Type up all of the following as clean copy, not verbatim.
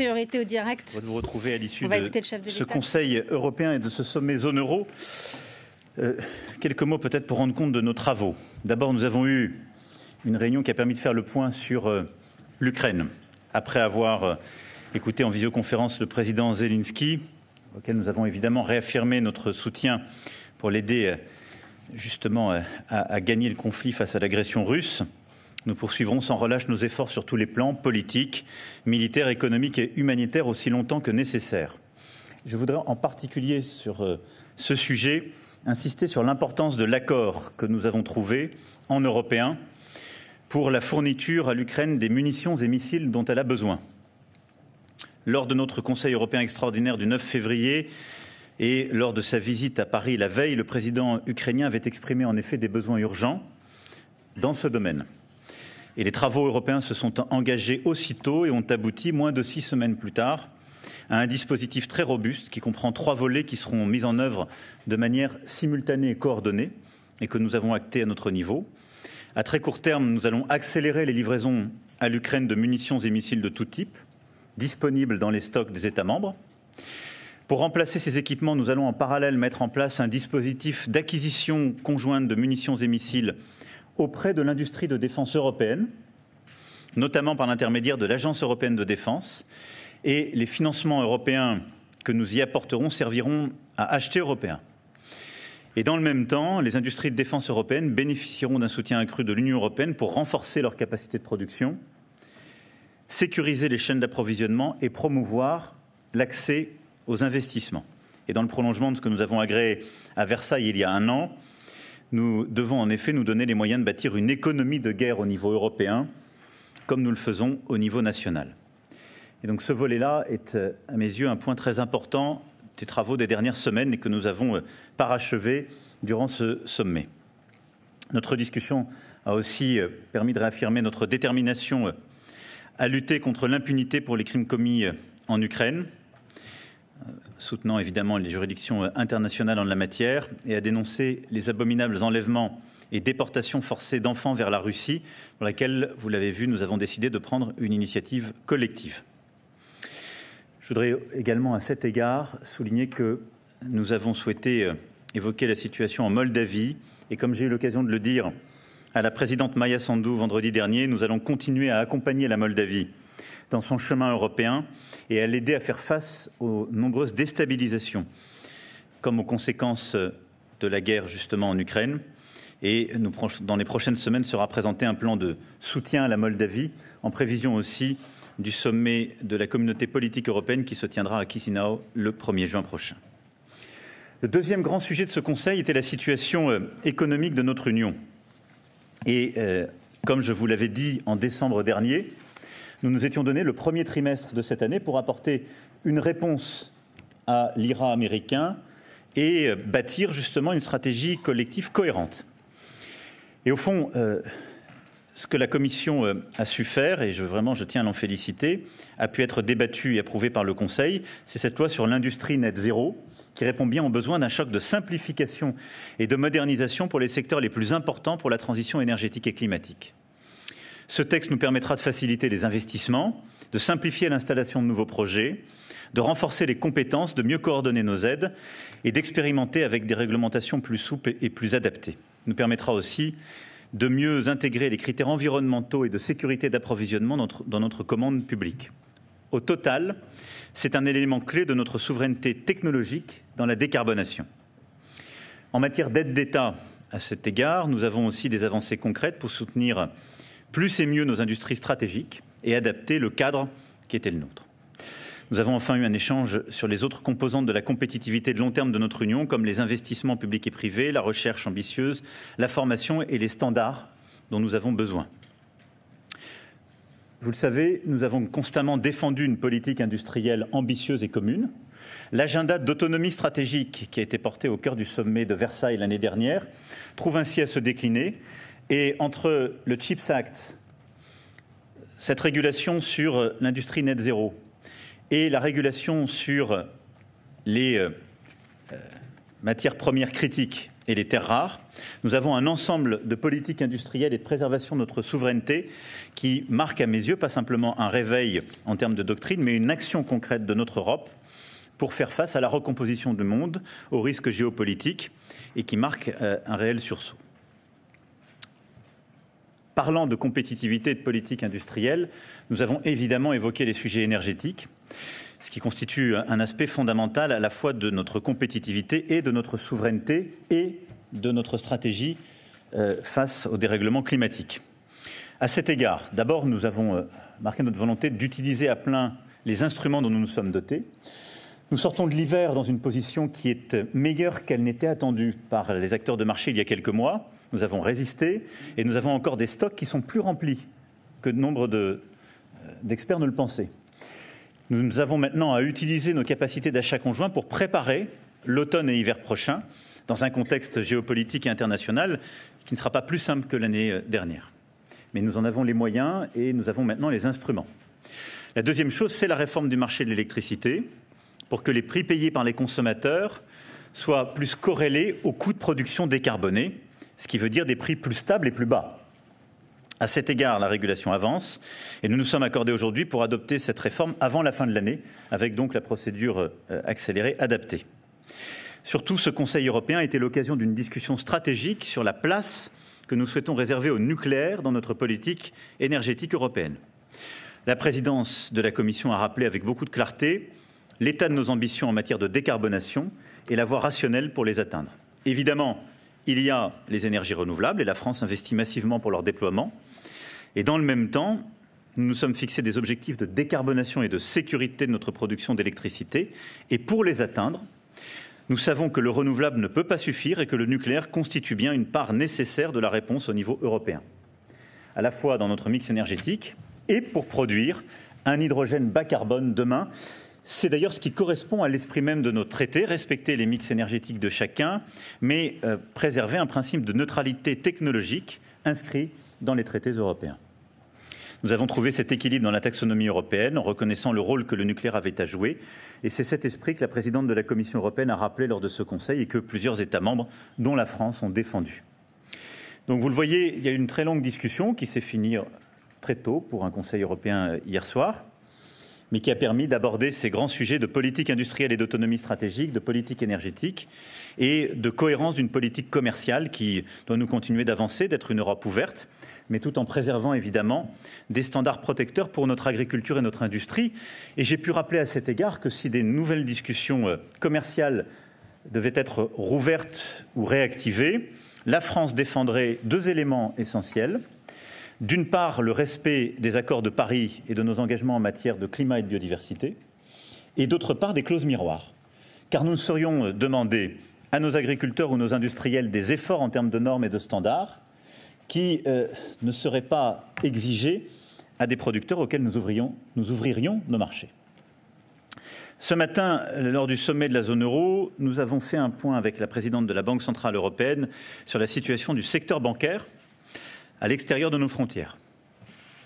priorité au direct. On va vous retrouver à l'issue de ce Conseil européen et de ce sommet zone euro. Quelques mots peut-être pour rendre compte de nos travaux. D'abord, nous avons eu une réunion qui a permis de faire le point sur l'Ukraine. Après avoir écouté en visioconférence le président Zelensky, auquel nous avons évidemment réaffirmé notre soutien pour l'aider justement à gagner le conflit face à l'agression russe, nous poursuivrons sans relâche nos efforts sur tous les plans, politiques, militaires, économiques et humanitaires, aussi longtemps que nécessaire. Je voudrais en particulier sur ce sujet insister sur l'importance de l'accord que nous avons trouvé en Européens pour la fourniture à l'Ukraine des munitions et missiles dont elle a besoin. Lors de notre Conseil européen extraordinaire du 9 février et lors de sa visite à Paris la veille, le président ukrainien avait exprimé en effet des besoins urgents dans ce domaine. Et les travaux européens se sont engagés aussitôt et ont abouti, moins de 6 semaines plus tard, à un dispositif très robuste qui comprend 3 volets qui seront mis en œuvre de manière simultanée et coordonnée et que nous avons acté à notre niveau. À très court terme, nous allons accélérer les livraisons à l'Ukraine de munitions et missiles de tout type, disponibles dans les stocks des États membres. Pour remplacer ces équipements, nous allons en parallèle mettre en place un dispositif d'acquisition conjointe de munitions et missiles auprès de l'industrie de défense européenne, notamment par l'intermédiaire de l'Agence européenne de défense. Et les financements européens que nous y apporterons serviront à acheter européen. Et dans le même temps, les industries de défense européennes bénéficieront d'un soutien accru de l'Union européenne pour renforcer leur capacité de production, sécuriser les chaînes d'approvisionnement et promouvoir l'accès aux investissements. Et dans le prolongement de ce que nous avons agréé à Versailles il y a 1 an, nous devons en effet nous donner les moyens de bâtir une économie de guerre au niveau européen, comme nous le faisons au niveau national. Et donc ce volet-là est, à mes yeux, un point très important des travaux des dernières semaines et que nous avons parachevé durant ce sommet. Notre discussion a aussi permis de réaffirmer notre détermination à lutter contre l'impunité pour les crimes commis en Ukraine, soutenant évidemment les juridictions internationales en la matière, et à dénoncer les abominables enlèvements et déportations forcées d'enfants vers la Russie, pour laquelle, vous l'avez vu, nous avons décidé de prendre une initiative collective. Je voudrais également, à cet égard, souligner que nous avons souhaité évoquer la situation en Moldavie. Et comme j'ai eu l'occasion de le dire à la présidente Maia Sandu vendredi dernier, nous allons continuer à accompagner la Moldavie dans son chemin européen et à l'aider à faire face aux nombreuses déstabilisations, comme aux conséquences de la guerre justement en Ukraine. Et dans les prochaines semaines sera présenté un plan de soutien à la Moldavie, en prévision aussi du sommet de la communauté politique européenne qui se tiendra à Chisinau le 1er juin prochain. Le deuxième grand sujet de ce Conseil était la situation économique de notre Union. Et comme je vous l'avais dit en décembre dernier, nous nous étions donné le premier trimestre de cette année pour apporter une réponse à l'IRA américain et bâtir justement une stratégie collective cohérente. Et au fond, ce que la Commission a su faire, et je tiens à l'en féliciter, a pu être débattu et approuvé par le Conseil, c'est cette loi sur l'industrie net zéro qui répond bien aux besoins d'un choc de simplification et de modernisation pour les secteurs les plus importants pour la transition énergétique et climatique. Ce texte nous permettra de faciliter les investissements, de simplifier l'installation de nouveaux projets, de renforcer les compétences, de mieux coordonner nos aides et d'expérimenter avec des réglementations plus souples et plus adaptées. Il nous permettra aussi de mieux intégrer les critères environnementaux et de sécurité d'approvisionnement dans notre commande publique. Au total, c'est un élément clé de notre souveraineté technologique dans la décarbonation. En matière d'aide d'État, à cet égard, nous avons aussi des avancées concrètes pour soutenir plus et mieux nos industries stratégiques et adapter le cadre qui était le nôtre. Nous avons enfin eu un échange sur les autres composantes de la compétitivité de long terme de notre Union, comme les investissements publics et privés, la recherche ambitieuse, la formation et les standards dont nous avons besoin. Vous le savez, nous avons constamment défendu une politique industrielle ambitieuse et commune. L'agenda d'autonomie stratégique qui a été porté au cœur du sommet de Versailles l'année dernière trouve ainsi à se décliner. Et entre le CHIPS Act, cette régulation sur l'industrie net zéro, et la régulation sur les matières premières critiques et les terres rares. Nous avons un ensemble de politiques industrielles et de préservation de notre souveraineté qui marque à mes yeux pas simplement un réveil en termes de doctrine, mais une action concrète de notre Europe pour faire face à la recomposition du monde, aux risques géopolitiques, et qui marque un réel sursaut. Parlant de compétitivité et de politique industrielle, nous avons évidemment évoqué les sujets énergétiques, ce qui constitue un aspect fondamental à la fois de notre compétitivité et de notre souveraineté et de notre stratégie face au dérèglement climatique. À cet égard, d'abord, nous avons marqué notre volonté d'utiliser à plein les instruments dont nous nous sommes dotés. Nous sortons de l'hiver dans une position qui est meilleure qu'elle n'était attendue par les acteurs de marché il y a quelques mois. Nous avons résisté et nous avons encore des stocks qui sont plus remplis que nombre d'experts ne le pensaient. Nous avons maintenant à utiliser nos capacités d'achat conjoint pour préparer l'automne et l'hiver prochains dans un contexte géopolitique et international qui ne sera pas plus simple que l'année dernière. Mais nous en avons les moyens et nous avons maintenant les instruments. La deuxième chose, c'est la réforme du marché de l'électricité pour que les prix payés par les consommateurs soient plus corrélés aux coûts de production décarbonés, ce qui veut dire des prix plus stables et plus bas. À cet égard, la régulation avance et nous nous sommes accordés aujourd'hui pour adopter cette réforme avant la fin de l'année, avec donc la procédure accélérée adaptée. Surtout, ce Conseil européen a été l'occasion d'une discussion stratégique sur la place que nous souhaitons réserver au nucléaire dans notre politique énergétique européenne. La présidence de la Commission a rappelé avec beaucoup de clarté l'état de nos ambitions en matière de décarbonation et la voie rationnelle pour les atteindre. Évidemment, il y a les énergies renouvelables et la France investit massivement pour leur déploiement. Et dans le même temps, nous nous sommes fixés des objectifs de décarbonation et de sécurité de notre production d'électricité. Et pour les atteindre, nous savons que le renouvelable ne peut pas suffire et que le nucléaire constitue bien une part nécessaire de la réponse au niveau européen, à la fois dans notre mix énergétique et pour produire un hydrogène bas carbone demain. C'est d'ailleurs ce qui correspond à l'esprit même de nos traités, respecter les mix énergétiques de chacun, mais préserver un principe de neutralité technologique inscrit dans les traités européens. Nous avons trouvé cet équilibre dans la taxonomie européenne en reconnaissant le rôle que le nucléaire avait à jouer. Et c'est cet esprit que la présidente de la Commission européenne a rappelé lors de ce Conseil et que plusieurs États membres, dont la France, ont défendu. Donc vous le voyez, il y a eu une très longue discussion qui s'est finie très tôt pour un Conseil européen hier soir, mais qui a permis d'aborder ces grands sujets de politique industrielle et d'autonomie stratégique, de politique énergétique et de cohérence d'une politique commerciale qui doit nous continuer d'avancer, d'être une Europe ouverte, mais tout en préservant évidemment des standards protecteurs pour notre agriculture et notre industrie. Et j'ai pu rappeler à cet égard que si des nouvelles discussions commerciales devaient être rouvertes ou réactivées, la France défendrait deux éléments essentiels. D'une part, le respect des accords de Paris et de nos engagements en matière de climat et de biodiversité, et d'autre part, des clauses miroirs. Car nous ne saurions demander à nos agriculteurs ou nos industriels des efforts en termes de normes et de standards qui ne seraient pas exigés à des producteurs auxquels nous ouvririons nos marchés. Ce matin, lors du sommet de la zone euro, nous avons fait un point avec la présidente de la Banque centrale européenne sur la situation du secteur bancaire à l'extérieur de nos frontières.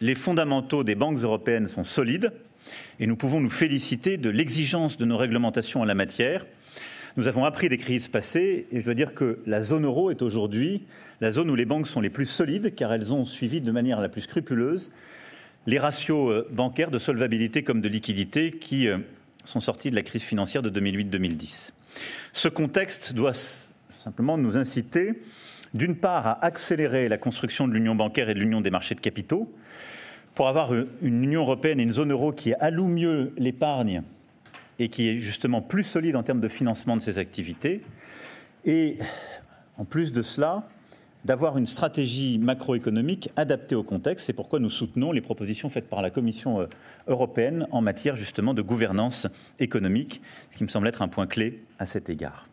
Les fondamentaux des banques européennes sont solides et nous pouvons nous féliciter de l'exigence de nos réglementations en la matière. Nous avons appris des crises passées et je dois dire que la zone euro est aujourd'hui la zone où les banques sont les plus solides car elles ont suivi de manière la plus scrupuleuse les ratios bancaires de solvabilité comme de liquidité qui sont sortis de la crise financière de 2008-2010. Ce contexte doit simplement nous inciter d'une part à accélérer la construction de l'union bancaire et de l'union des marchés de capitaux pour avoir une Union européenne et une zone euro qui alloue mieux l'épargne et qui est justement plus solide en termes de financement de ses activités. Et en plus de cela, d'avoir une stratégie macroéconomique adaptée au contexte. C'est pourquoi nous soutenons les propositions faites par la Commission européenne en matière justement de gouvernance économique, ce qui me semble être un point clé à cet égard.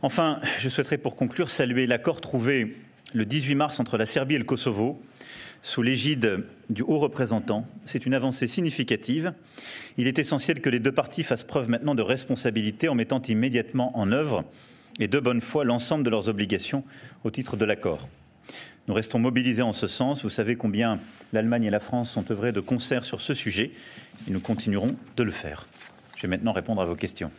Enfin, je souhaiterais pour conclure saluer l'accord trouvé le 18 mars entre la Serbie et le Kosovo sous l'égide du haut représentant. C'est une avancée significative. Il est essentiel que les deux parties fassent preuve maintenant de responsabilité en mettant immédiatement en œuvre et de bonne foi l'ensemble de leurs obligations au titre de l'accord. Nous restons mobilisés en ce sens. Vous savez combien l'Allemagne et la France sont œuvrées de concert sur ce sujet et nous continuerons de le faire. Je vais maintenant répondre à vos questions.